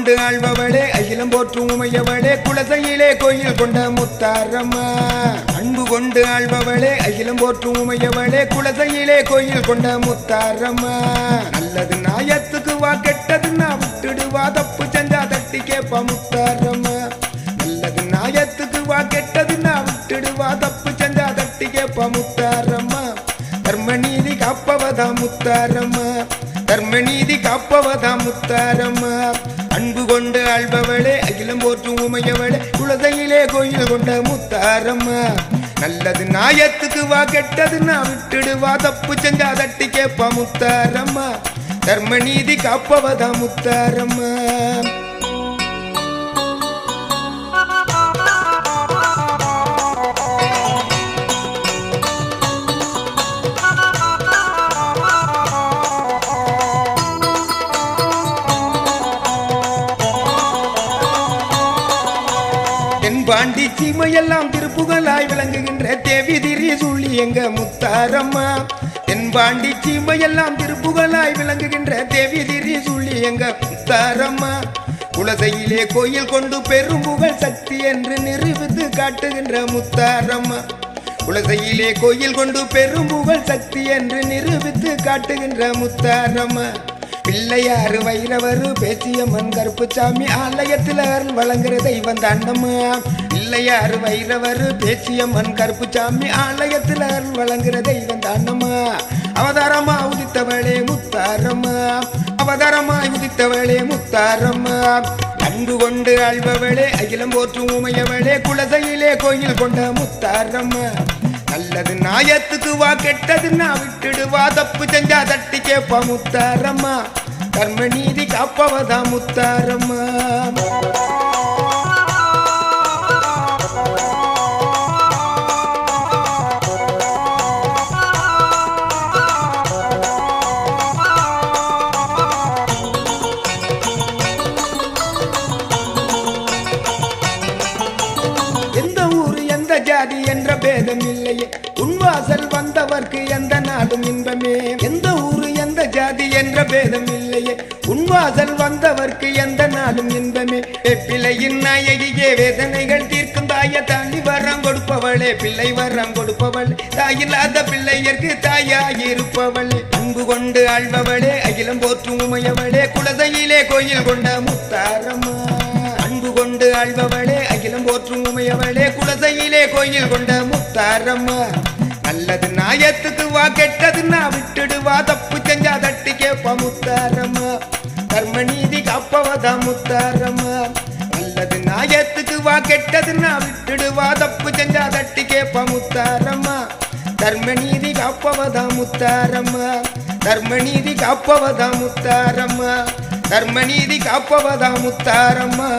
கொண்டு ஆழ்பவளே அகிலம் போற்றும் உமையவளே குலசையிலே கோயில் கொண்ட முத்தாரம்மா அன்பு கொண்டு ஆழ்பவளே அகிலம் போற்றும் உமையவளே குலசையிலே கோயில் கொண்ட முத்தாரம்மா நல்லது நாயத்துக்கு வா கெட்டது நான் விட்டுடுவா தப்பு செஞ்சா தட்டி கேப்பா முத்தாரம்மா நல்லது நாயத்துக்கு வா கெட்டது நான் விட்டுடுவா தப்பு செஞ்சா தட்டி கேப்பா முத்தாரம்மா தர்மநீதி காப்பவதா முத்தாரம்மா தர்மநீதி காப்பவதா முத்தாரம்மா அன்பு கொண்டு ஆழ்பவளே அகிலம் போற்றும் உமையவளே குலசையிலே கோயில் கொண்ட முத்தாரம்மா நல்லது நாயத்துக்கு வா கெட்டது நான் விட்டுடுவா தப்பு செஞ்சா தட்டி கேப்பா முத்தாரம்மா தர்மநீதி காப்பவதா முத்தாரம்மா பாண்டி சீமையெல்லாம் திருப்புகளாய் விளங்குகின்ற தேவி திரி சொல்லி எங்க முத்தாரம்மா என் பாண்டி சீமையெல்லாம் திருப்புகளாய் விளங்குகின்ற தேவி திரி சொல்லி எங்க முத்தாரம்மா குலசையிலே கோயில் கொண்டு பெரும் புகழ் சக்தி என்று நிரூபித்து காட்டுகின்ற முத்தாரம்மா குலசையிலே கோயில் கொண்டு பெரும் புகழ் சக்தி என்று நிரூபித்து காட்டுகின்ற முத்தாரம்மா பிள்ளையாறு வைரவரு பேச்சியம்மன் கருப்புசாமி ஆலயத்தில் அருள் வழங்குற தெய்வம் தாண்டம்மா பிள்ளையாறு வைரவரு பேச்சியம்மன் கருப்புசாமி ஆலயத்தில் அருள் வழங்குற தெய்வம் தாண்டம்மா அவதாரமா உதித்தவளே முத்தாரம்மா அவதாரமா உதித்தவளே முத்தாரம்மா அன்பு கொண்டு ஆழ்பவளே அகிலம் போற்றும் உமையவளே குலசையிலே கோயில் கொண்ட முத்தாரம்மா நல்லது நாயத்துக்கு வா கெட்டது நான் விட்டுடுவா தப்பு செஞ்சா தட்டி கேப்பா முத்தாரம்மா கர்மநீதி காப்பவதா முத்தாரம்மா எந்த ஊரு எந்த ஜாதி என்ற பேதம் இல்லையே உன்வாசல் வந்தவர்க்கு எந்த நாடும் இன்பமே எந்த ஊரு எந்த ஜாதி என்ற பேதம் இல்லையே உன்வாசல் வந்தவர்க்கு எந்த நாடும் இன்பமே பிள்ளையின் நாயகியே வேதனைகள் தீர்க்கும் தாய தாண்டி வரம் கொடுப்பவளே பிள்ளை வரம் கொடுப்பவளே தாயில்லாத பிள்ளையர்க்கு தாயாகி இருப்பவளே அன்பு கொண்டு ஆழ்பவளே அகிலம் போற்றும் உமையவளே குலசையிலே கோயில் கொண்ட முத்தாரம்மா அன்பு கொண்டு ஆழ்பவளே அகிலம் போற்றும் உமையவளே குலசையிலே கோயில் கொண்ட முத்தாரம்மா நல்லது நாயத்துக்கு வா கெட்டது நான் விட்டுடுவா தப்பு செஞ்சா தட்டி கேப்பா முத்தாரம்மா கர்மநீதி காப்பவதா முத்தாரம்மா நல்லது நாயத்துக்கு வா கெட்டது நான் விட்டுடுவா தப்பு செஞ்சா தட்டி கேப்பா முத்தாரம்மா தர்மநீதி காப்பவதா முத்தாரம்மா தர்மநீதி காப்பவதா முத்தாரம்மா தர்மநீதி காப்பவதா முத்தாரம்மா